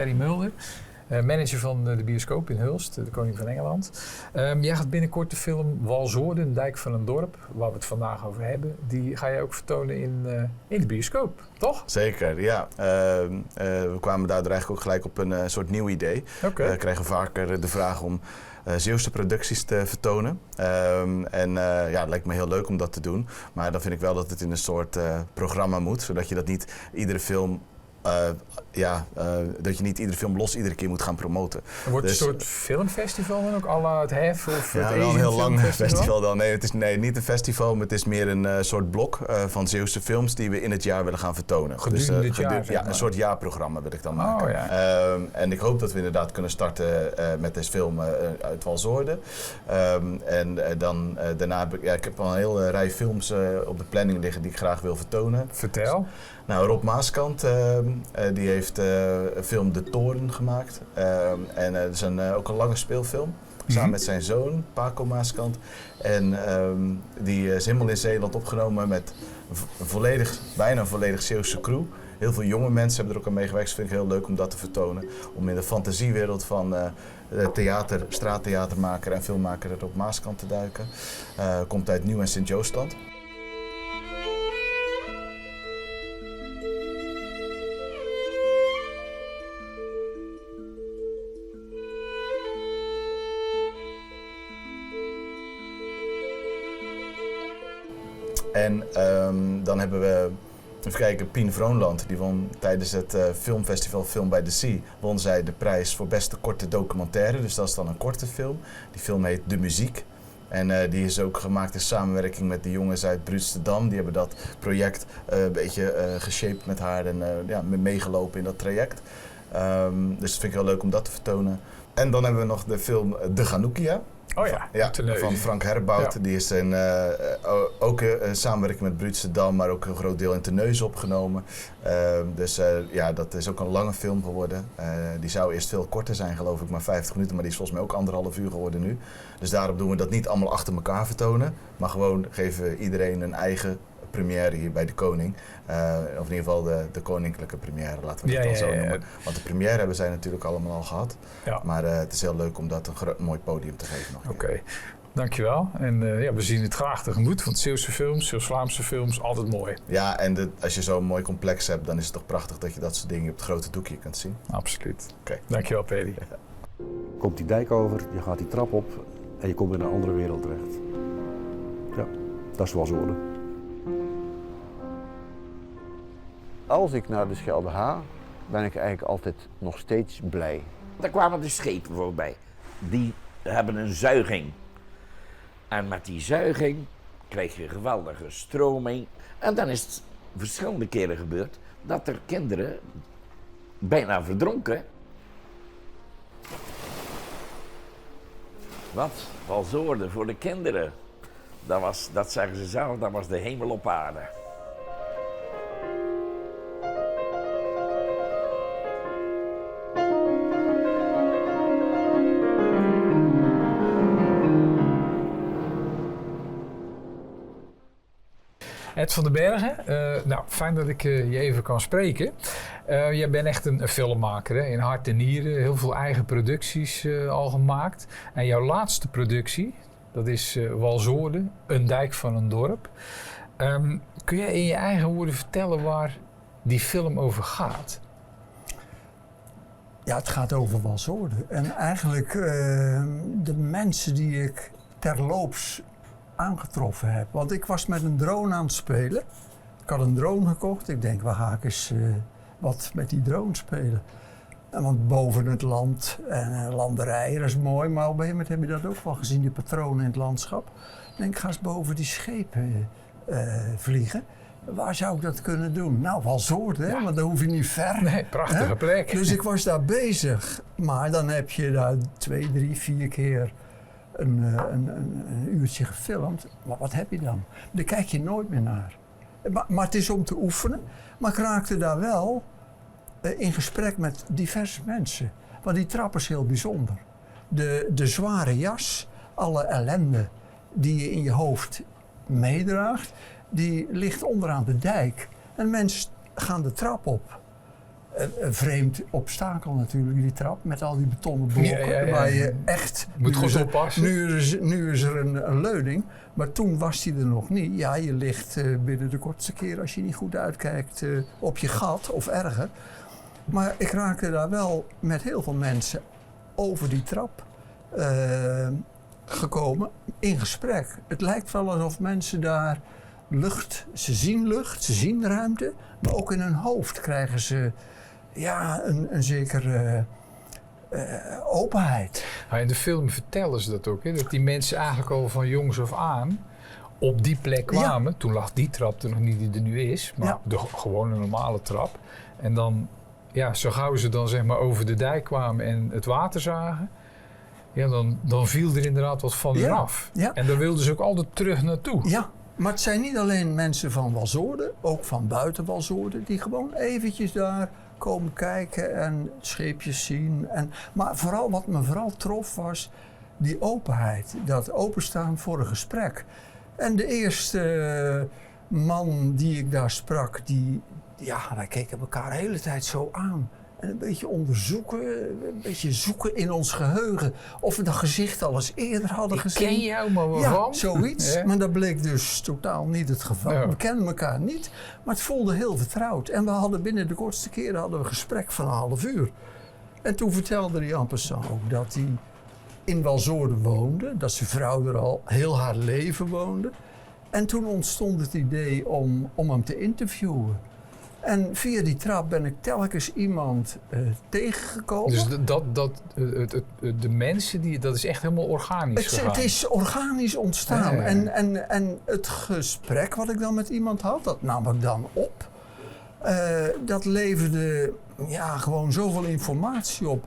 Perry Mulder. Manager van de bioscoop in Hulst, de Koning van Engeland. Jij gaat binnenkort de film Walshoorde, een dijk van een dorp, waar we het vandaag over hebben. Die ga je ook vertonen in de bioscoop, toch? Zeker, ja. We kwamen daardoor eigenlijk ook gelijk op een soort nieuw idee. Okay. We krijgen vaker de vraag om Zeeuwse producties te vertonen. Het lijkt me heel leuk om dat te doen. Maar dan vind ik wel dat het in een soort programma moet, zodat je dat niet iedere film... dat je niet iedere film los iedere keer moet gaan promoten. Er wordt een soort filmfestival dan ook, à la het HEF of het wel een heel lang festival dan. Nee, het is niet een festival, maar het is meer een soort blok van Zeeuwse films die we in het jaar willen gaan vertonen. Gedurende het jaar? Ja, een soort jaarprogramma wil ik dan maken. Oh, ja. En ik hoop dat we inderdaad kunnen starten met deze film uit Walshoorde. Daarna, ik heb al een hele rij films op de planning liggen die ik graag wil vertonen. Vertel. Nou, Rob Maaskant die heeft een film De Toren gemaakt. Het is ook een lange speelfilm. Samen met zijn zoon, Paco Maaskant. En die is helemaal in Zeeland opgenomen met bijna een volledig Zeeuwse crew. Heel veel jonge mensen hebben er ook aan meegewerkt. Dus vind ik heel leuk om dat te vertonen. Om in de fantasiewereld van straattheatermaker en filmmaker Rob Maaskant te duiken. Komt uit Nieuw- en Sint-Joosland. En dan hebben we, even kijken, Pien Vroonland, die won tijdens het filmfestival Film by the Sea, won zij de prijs voor beste korte documentaire. Dus dat is dan een korte film. Die film heet De Muziek. En die is ook gemaakt in samenwerking met de jongens uit Brutstedam. Die hebben dat project een beetje geshaped met haar en meegelopen in dat traject. Dus dat vind ik heel leuk om dat te vertonen. En dan hebben we nog de film De Ganoukia. Oh ja, van Frank Herbout. Ja. Die is ook in samenwerking met Brutstedam, maar ook een groot deel in Terneuzen opgenomen. Dat is ook een lange film geworden. Die zou eerst veel korter zijn, geloof ik, maar 50 minuten. Maar die is volgens mij ook 1,5 uur geworden nu. Dus daarom doen we dat niet allemaal achter elkaar vertonen. Maar gewoon geven iedereen een eigen première hier bij de Koning. Of in ieder geval de koninklijke première, laten we het dan zo noemen. Want de première hebben zij natuurlijk allemaal al gehad. Ja. Maar het is heel leuk om dat een mooi podium te geven. Oké, dankjewel. En we zien het graag tegemoet, want Zeeuwse films, Zeeuws-Vlaamse films, altijd mooi. Ja, en als je zo'n mooi complex hebt, dan is het toch prachtig dat je dat soort dingen op het grote doekje kunt zien. Absoluut. Okay. Dankjewel, Pedi. Komt die dijk over, je gaat die trap op en je komt in een andere wereld terecht. Ja, dat is Walshoorde. Als ik naar de Schelde ga, ben ik eigenlijk altijd nog steeds blij. Daar kwamen de schepen voorbij. Die hebben een zuiging. En met die zuiging krijg je geweldige stroming. En dan is het verschillende keren gebeurd dat er kinderen bijna verdronken. Wat? Walshoorde voor de kinderen. Dat zeggen ze zelf, dat was de hemel op aarde. Ed van den Bergen, fijn dat ik je even kan spreken. Jij bent echt een filmmaker, hè? In hart en nieren, heel veel eigen producties al gemaakt. En jouw laatste productie, dat is Walshoorde, een dijk van een dorp. Kun jij in je eigen woorden vertellen waar die film over gaat? Ja, het gaat over Walshoorde. En eigenlijk de mensen die ik terloops aangetroffen heb. Want ik was met een drone aan het spelen. Ik had een drone gekocht. Ik denk, waar ga ik eens wat met die drone spelen? Want boven het land en landerijen, dat is mooi. Maar op een gegeven moment heb je dat ook wel gezien, die patronen in het landschap. Ik denk, ga eens boven die schepen vliegen. Waar zou ik dat kunnen doen? Nou, Walshoorde, hè? Want dan hoef je niet ver. Nee, prachtige plek. Dus ik was daar bezig. Maar dan heb je daar 2, 3, 4 keer een uurtje gefilmd. Maar wat heb je dan? Daar kijk je nooit meer naar. Maar het is om te oefenen. Maar ik raakte daar wel in gesprek met diverse mensen. Want die trap is heel bijzonder. De zware jas, alle ellende die je in je hoofd meedraagt, die ligt onderaan de dijk. En mensen gaan de trap op. een vreemd obstakel natuurlijk, die trap, met al die betonnen blokken. Ja. Waar je echt... Moet gewoon oppassen. Nu is er een leuning, maar toen was die er nog niet. Ja, je ligt binnen de kortste keer, als je niet goed uitkijkt, op je gat of erger. Maar ik raakte daar wel met heel veel mensen over die trap gekomen in gesprek. Het lijkt wel alsof mensen daar lucht, ze zien ruimte, maar ook in hun hoofd krijgen ze een zekere openheid. Ja, in de film vertellen ze dat ook, hè? Dat die mensen eigenlijk al van jongs af aan op die plek kwamen. Ja. Toen lag die trap er nog niet die er nu is, maar de gewone normale trap. En dan, zo gauw ze dan zeg maar over de dijk kwamen en het water zagen, dan viel er inderdaad wat van hun af. Ja. En daar wilden ze ook altijd terug naartoe. Ja. Maar het zijn niet alleen mensen van Walsworde, ook van buiten Walsworde, die gewoon eventjes daar komen kijken en scheepjes zien. Maar wat me vooral trof was die openheid, dat openstaan voor een gesprek. En de eerste man die ik daar sprak, wij keken elkaar de hele tijd zo aan. En een beetje onderzoeken, een beetje zoeken in ons geheugen of we dat gezicht al eens eerder hadden gezien. Ik ken jou, maar waarom? Ja, zoiets. Ja. Maar dat bleek dus totaal niet het geval. Ja. We kennen elkaar niet, maar het voelde heel vertrouwd. En we hadden binnen de kortste keren een gesprek van een half uur. En toen vertelde hij en passant ook dat hij in Walsworde woonde, dat zijn vrouw er al heel haar leven woonde. En toen ontstond het idee om hem te interviewen. En via die trap ben ik telkens iemand tegengekomen. Dus de mensen, dat is echt helemaal organisch gegaan? Het is organisch ontstaan. Ja. En het gesprek wat ik dan met iemand had, dat nam ik dan op. Dat leverde gewoon zoveel informatie op.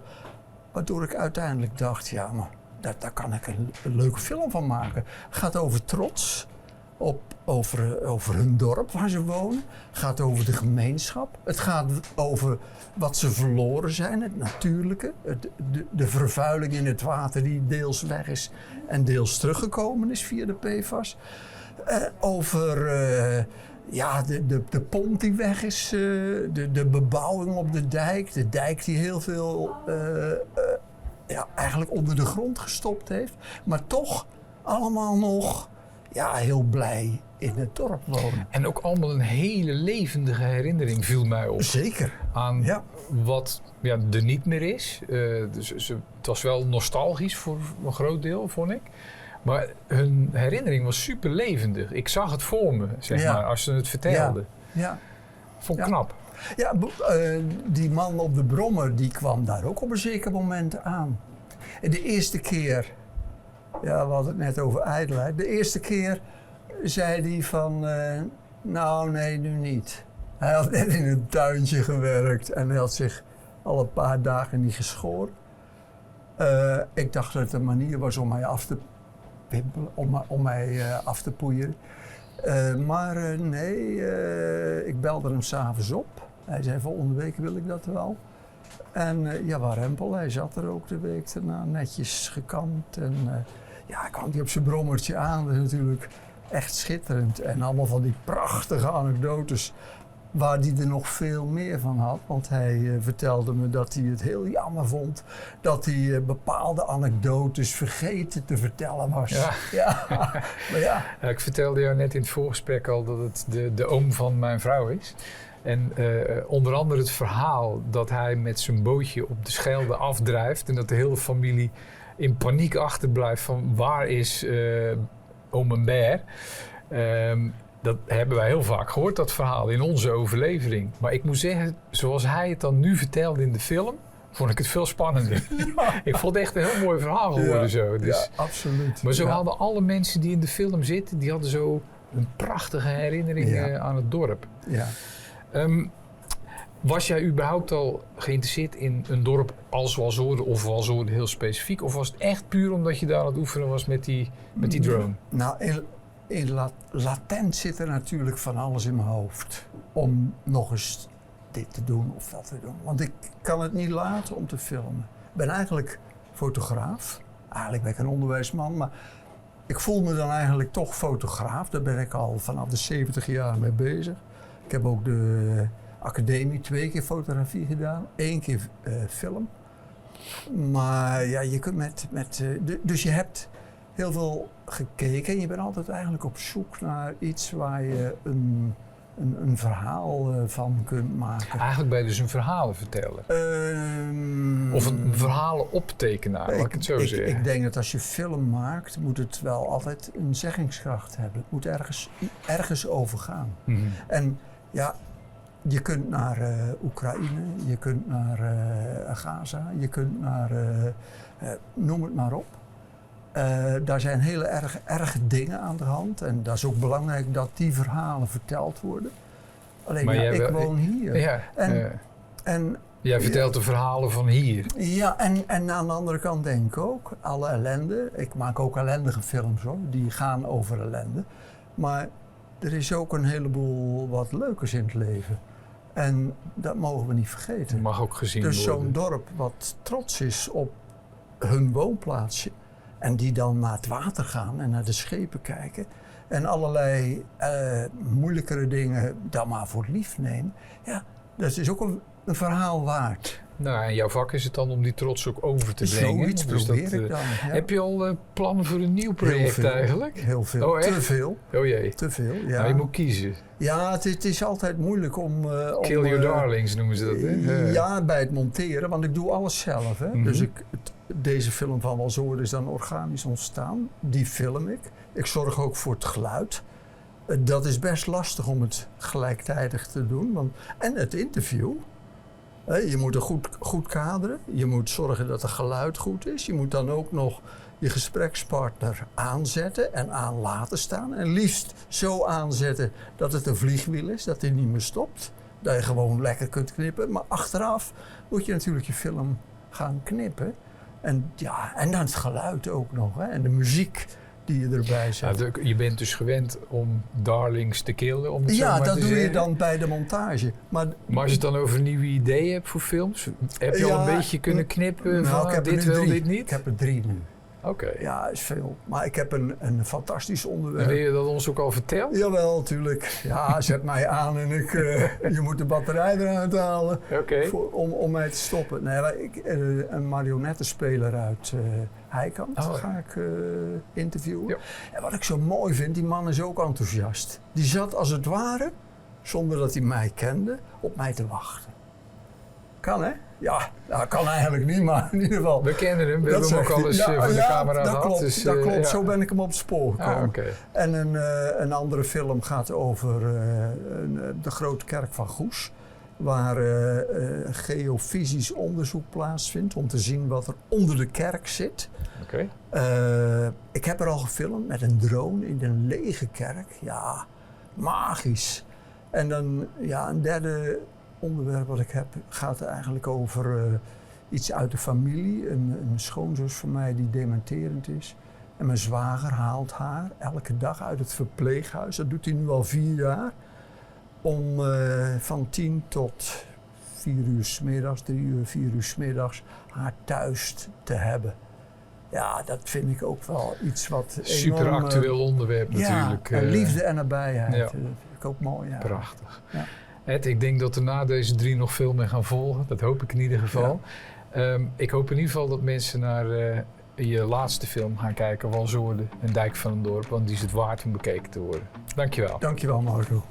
Waardoor ik uiteindelijk dacht, maar daar kan ik een leuke film van maken. Het gaat over trots. Over hun dorp waar ze wonen. Het gaat over de gemeenschap. Het gaat over wat ze verloren zijn, het natuurlijke. De vervuiling in het water die deels weg is en deels teruggekomen is via de PFAS. Over de pont die weg is, de bebouwing op de dijk. De dijk die heel veel eigenlijk onder de grond gestopt heeft. Maar toch allemaal nog heel blij in het dorp wonen. En ook allemaal een hele levendige herinnering viel mij op. Zeker. Aan wat er niet meer is. Dus het was wel nostalgisch voor een groot deel, vond ik. Maar hun herinnering was super levendig. Ik zag het voor me, zeg maar, als ze het vertelden. Ja. Vond ik knap. Ja, die man op de brommer, die kwam daar ook op een zeker moment aan. En de eerste keer, we hadden het net over ijdelheid. De eerste keer zei hij van, nee, nu niet. Hij had net in een tuintje gewerkt en hij had zich al een paar dagen niet geschoren. Ik dacht dat het een manier was om mij af te wimpelen, om mij af te poeieren. Maar ik belde hem 's avonds op. Hij zei, volgende week wil ik dat wel. En warempel, hij zat er ook de week daarna, netjes gekamd. En kwam hij op zijn brommertje aan, dat is natuurlijk echt schitterend. En allemaal van die prachtige anekdotes, waar hij er nog veel meer van had. Want hij vertelde me dat hij het heel jammer vond dat hij bepaalde anekdotes vergeten te vertellen was. Maar ik vertelde jou net in het voorgesprek al dat het de oom van mijn vrouw is. En onder andere het verhaal dat hij met zijn bootje op de Schelde afdrijft en dat de hele familie in paniek achterblijft van waar is oom en Ber. Dat hebben wij heel vaak gehoord, dat verhaal, in onze overlevering. Maar ik moet zeggen, zoals hij het dan nu vertelde in de film, vond ik het veel spannender. Ja. Ik vond het echt een heel mooi verhaal geworden zo. Dus, absoluut. Maar zo hadden alle mensen die in de film zitten, die hadden zo een prachtige herinnering aan het dorp. Ja. Was jij überhaupt al geïnteresseerd in een dorp als Walsworde of Walsworde heel specifiek? Of was het echt puur omdat je daar aan het oefenen was met die drone? Nou, latent zit er natuurlijk van alles in mijn hoofd. Om nog eens dit te doen of dat te doen. Want ik kan het niet laten om te filmen. Ik ben eigenlijk fotograaf. Eigenlijk ben ik een onderwijsman, maar ik voel me dan eigenlijk toch fotograaf. Daar ben ik al vanaf de 70 jaar mee bezig. Ik heb ook de academie 2 keer fotografie gedaan, 1 keer film. Maar ja, je kunt dus je hebt heel veel gekeken en je bent altijd eigenlijk op zoek naar iets waar je een verhaal van kunt maken. Eigenlijk ben je dus een verhalenverteller. Of een verhalenoptekenaar, laat ik het zo zeggen. Ik denk dat als je film maakt, moet het wel altijd een zeggingskracht hebben. Het moet ergens over gaan. Mhm. En ja, je kunt naar Oekraïne, je kunt naar Gaza, je kunt naar, noem het maar op. Daar zijn hele erge dingen aan de hand en dat is ook belangrijk dat die verhalen verteld worden. Alleen Maar ik woon hier. Ja, En jij vertelt de verhalen van hier. ja, en aan de andere kant denk ik ook, alle ellende. Ik maak ook ellendige films hoor, die gaan over ellende. Maar er is ook een heleboel wat leukers in het leven. En dat mogen we niet vergeten. Het mag ook gezien Dus worden. zo'n dorp wat trots is op hun woonplaatsje. En die dan naar het water gaan en naar de schepen kijken. En allerlei moeilijkere dingen dan maar voor lief nemen. Ja, dat is ook een verhaal waard. Nou, en jouw vak is het dan om die trots ook over te brengen. Zoiets Dus probeer dat, ik dan. Ja. Heb je al plannen voor een nieuw Heel project veel. eigenlijk? Heel veel. Oh, echt? Te veel. Oh jee. Te veel, ja. Nou, je moet kiezen. Ja, het is altijd moeilijk om... Kill your darlings noemen ze dat, hè? Ja, bij het monteren, want ik doe alles zelf. Hè. Mhm. Dus deze film van Walshoorn is dan organisch ontstaan. Die film ik. Ik zorg ook voor het geluid. Dat is best lastig om het gelijktijdig te doen. En het interview. Je moet er goed kaderen. Je moet zorgen dat het geluid goed is. Je moet dan ook nog je gesprekspartner aanzetten en aan laten staan. En liefst zo aanzetten dat het een vliegwiel is, dat hij niet meer stopt. Dat je gewoon lekker kunt knippen. Maar achteraf moet je natuurlijk je film gaan knippen. En ja, en dan het geluid ook nog. Hè? En de muziek die je erbij zet. Nou, je bent dus gewend om darlings te killen, om het zo Ja, maar dat te doe je zeggen. dan bij de montage. Maar Maar als je het dan over nieuwe ideeën hebt voor films, heb je al Ja, een beetje kunnen knippen nou, van ik heb er dit nu wel, 3. dit niet? Ik heb er 3 nu. Oké. Ja, is veel. Maar ik heb een fantastisch En onderwerp. wil je dat ons ook al vertellen? Jawel, natuurlijk. Ja, zet mij aan en je moet de batterij eruit halen Oké. om mij te stoppen. Nee, maar een marionettenspeler uit Heikant ga ik interviewen. Ja. En wat ik zo mooi vind, die man is ook enthousiast. Die zat als het ware, zonder dat hij mij kende, op mij te wachten. Kan hè? Ja, dat kan eigenlijk niet, maar in ieder geval. We kennen hem, we Dat hebben hem ook zegt al eens hij. voor de camera dat gehad. Klopt, dus, dat klopt, ja. zo ben ik hem op het spoor gekomen. Ah, oké. En een andere film gaat over de grote kerk van Goes. Waar geofysisch onderzoek plaatsvindt om te zien wat er onder de kerk zit. Oké. Ik heb er al gefilmd met een drone in een lege kerk. Ja, magisch. En dan ja, een derde onderwerp wat ik heb gaat eigenlijk over iets uit de familie. Een schoonzus van mij die dementerend is. En mijn zwager haalt haar elke dag uit het verpleeghuis. Dat doet hij nu al 4 jaar. Om van 10 tot 4 uur 's middags, 3 uur, 4 uur 's middags haar thuis te hebben. Ja, dat vind ik ook wel iets wat Super enorm, actueel onderwerp natuurlijk. Ja, en liefde en nabijheid. ja. Dat vind ik ook mooi. Ja. Prachtig. Ja. Ed, ik denk dat er na deze 3 nog veel meer gaan volgen. Dat hoop ik in ieder geval. Ik hoop in ieder geval dat mensen naar je laatste film gaan kijken. Walshoorn, een dijk van een dorp. Want die is het waard om bekeken te worden. Dankjewel. Dankjewel, Marco.